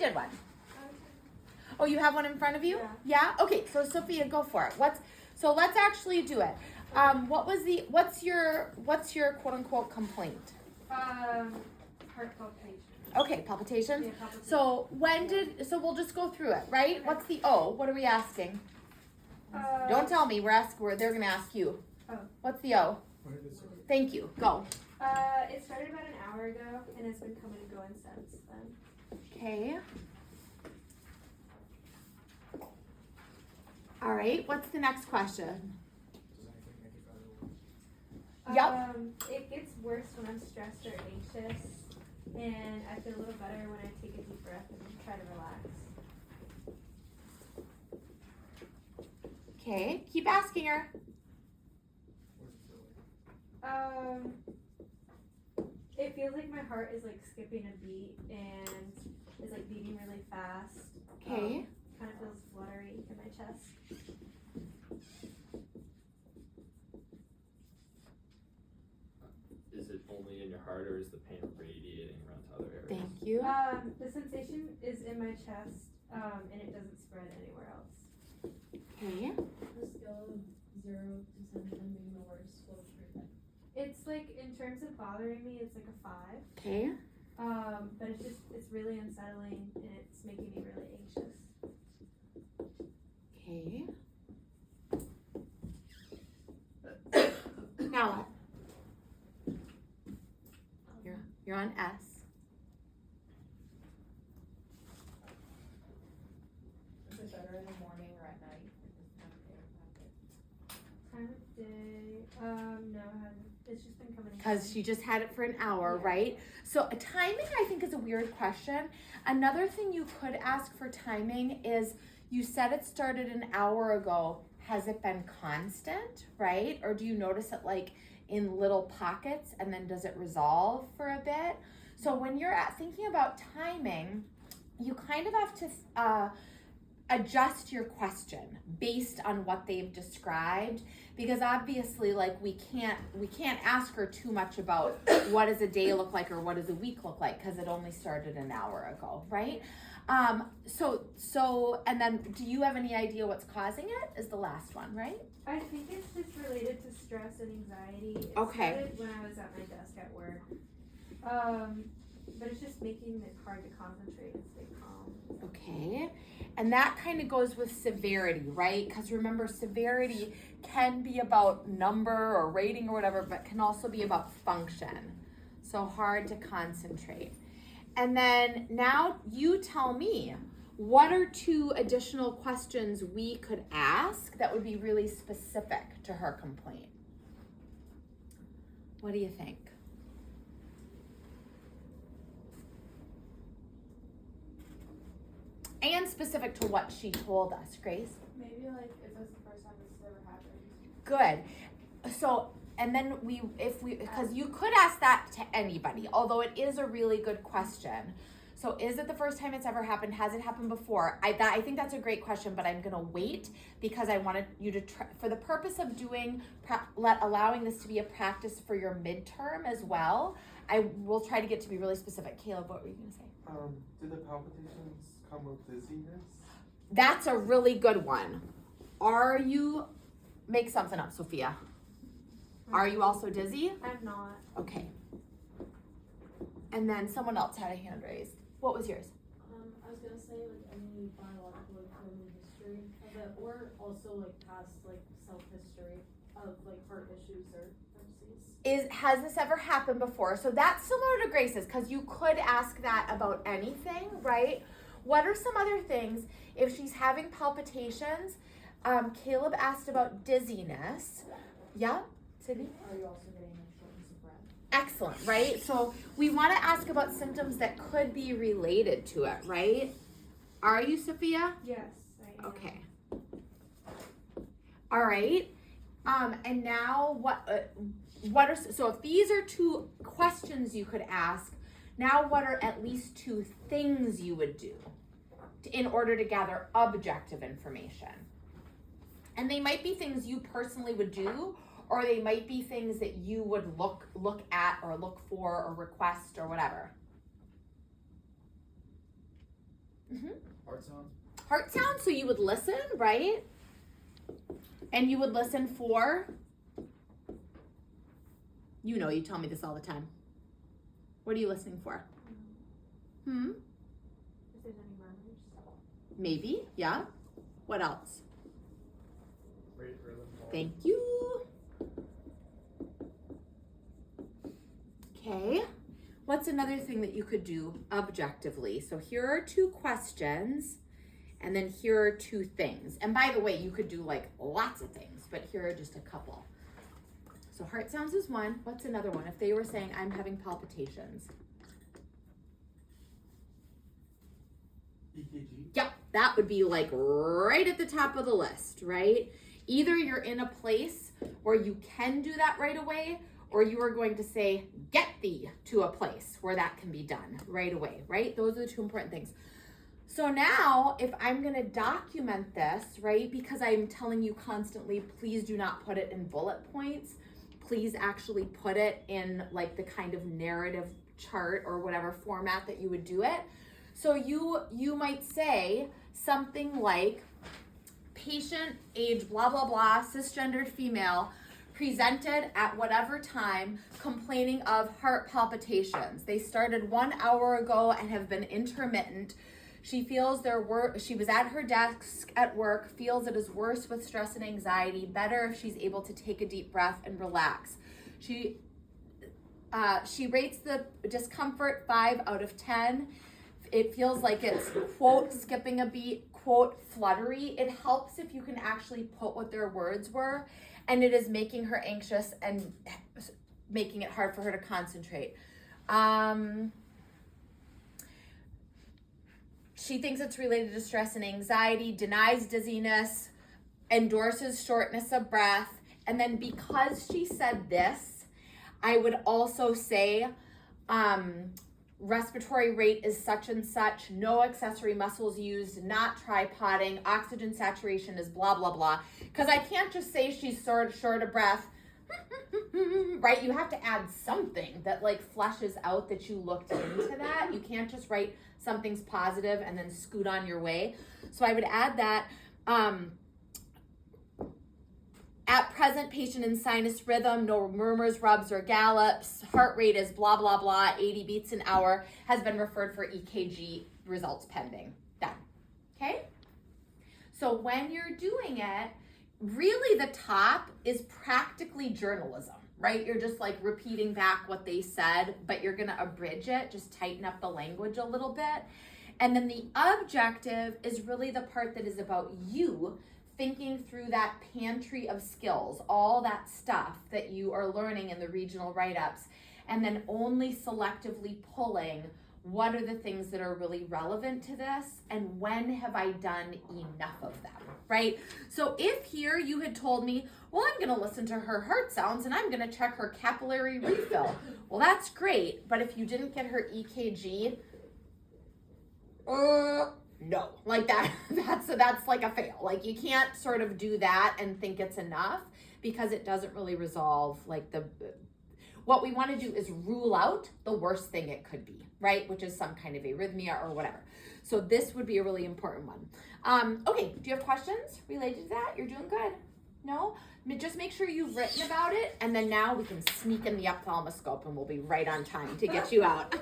did one? Oh, you have one in front of you? Yeah. Okay, so Sophia, go for it. So let's actually do it. What's your quote unquote complaint? Heart palpitation. Okay, palpitations. Yeah, palpitations. So we'll just go through it, right? Okay. What's the O? What are we asking? Don't tell me. They're gonna ask you. Oh. What's the O? Thank you. Go. It started about an hour ago, and it's been coming and going since then. Okay. All right. What's the next question? Yep. It gets worse when I'm stressed or anxious, and I feel a little better when I take a deep breath and try to relax. Okay. Keep asking her. It feels like my heart is like skipping a beat and is like beating really fast. Okay. Kind of feels fluttery in my chest. Is it only in your heart, or is the pain radiating around to other areas? Thank you. The sensation is in my chest, and it doesn't spread anywhere else. Okay. The scale of 0 to 10 being the worst, what would you rate it? It's like, in terms of bothering me, it's like a 5. Okay. But it's really unsettling, and it's making me really anxious. Okay. Now what? You're on S. Is it better in the morning or at night? Time of day, no, I haven't. It's just been coming. Because she just had it for an hour, Yeah. right? So timing, I think, is a weird question. Another thing you could ask for timing is, you said it started an hour ago. Has it been constant, right? Or do you notice it like in little pockets, and then does it resolve for a bit? So when you're thinking about timing, you kind of have to adjust your question based on what they've described, because obviously, like, we can't ask her too much about what does a day look like or what does a week look like, because it only started an hour ago, right? So and then, do you have any idea what's causing it? Is the last one, right? I think it's just related to stress and anxiety. It Okay. started when I was at my desk at work. But it's just making it hard to concentrate and stay calm. Okay. And that kind of goes with severity, right? Because remember, severity can be about number or rating or whatever, but can also be about function. So hard to concentrate. And then now you tell me, what are 2 additional questions we could ask that would be really specific to her complaint? What do you think? And specific to what she told us, Grace. Maybe like, is this the first time this has ever happened? Good. So, and then because you could ask that to anybody, although it is a really good question. So, is it the first time it's ever happened? Has it happened before? I think that's a great question, but I'm gonna wait because I wanted you to try, for the purpose of allowing this to be a practice for your midterm as well. I will try to get to be really specific. Caleb, what were you gonna say? Do the palpitations come with dizziness? That's a really good one. Make something up, Sophia. Are you also dizzy? I'm not. Okay. And then someone else had a hand raised. What was yours? I was gonna say like any biological like family history of it, or also like past like self-history of like heart issues or disease. Has this ever happened before? So that's similar to Grace's, because you could ask that about anything, right? What are some other things if she's having palpitations? Caleb asked about dizziness. Yeah, Sydney? Are you also getting like shortness of breath? Excellent, right? So we want to ask about symptoms that could be related to it, right? Are you, Sophia? Yes, I am. Okay. All right. And now what are, so if these are 2 questions you could ask, now what are at least 2 things you would do in order to gather objective information? And they might be things you personally would do, or they might be things that you would look at or look for or request or whatever. Heart sounds. Heart sounds, so you would listen, right? And you would listen for, you know, you tell me this all the time. What are you listening for? If there's any murmurs. Maybe, yeah. What else? Rhythm. Thank you. Okay. What's another thing that you could do objectively? So here are 2 questions, and then here are 2 things. And by the way, you could do like lots of things, but here are just a couple. So heart sounds is one. What's another one? If they were saying, I'm having palpitations. EKG. Yep, that would be like right at the top of the list, right? Either you're in a place where you can do that right away, or you are going to say, get thee to a place where that can be done right away, right? Those are the 2 important things. So now, if I'm gonna document this, right, because I'm telling you constantly, please do not put it in bullet points, please actually put it in like the kind of narrative chart or whatever format that you would do it. So you might say something like, patient, age, blah, blah, blah, cisgendered female, presented at whatever time, complaining of heart palpitations. They started 1 hour ago and have been intermittent. She feels she was at her desk at work, feels it is worse with stress and anxiety, better if she's able to take a deep breath and relax. She rates the discomfort 5 out of 10. It feels like it's, quote, skipping a beat, quote, fluttery. It helps if you can actually put what their words were, and it is making her anxious and making it hard for her to concentrate. She thinks it's related to stress and anxiety, denies dizziness, endorses shortness of breath. And then because she said this, I would also say, respiratory rate is such and such, no accessory muscles used, not tripoding, oxygen saturation is blah, blah, blah. Because I can't just say she's sort of short of breath, right? You have to add something that like fleshes out that you looked into that. You can't just write something's positive and then scoot on your way. So I would add that. At present, patient in sinus rhythm, no murmurs, rubs, or gallops. Heart rate is blah, blah, blah, 80 beats an hour. Has been referred for EKG, results pending. Done. Okay? So when you're doing it, really the top is practically journalism, right? You're just like repeating back what they said, but you're gonna abridge it, just tighten up the language a little bit. And then the objective is really the part that is about you thinking through that pantry of skills, all that stuff that you are learning in the regional write-ups, and then only selectively pulling what are the things that are really relevant to this, and when have I done enough of them, right? So if here you had told me, well, I'm gonna listen to her heart sounds and I'm gonna check her capillary refill. Well, that's great, but if you didn't get her EKG, no, like that's like a fail. Like you can't sort of do that and think it's enough, because it doesn't really resolve like what we want to do is rule out the worst thing it could be, right? Which is some kind of arrhythmia or whatever. So this would be a really important one. Okay, do you have questions related to that? You're doing good. No? Just make sure you've written about it, and then now we can sneak in the ophthalmoscope and we'll be right on time to get you out.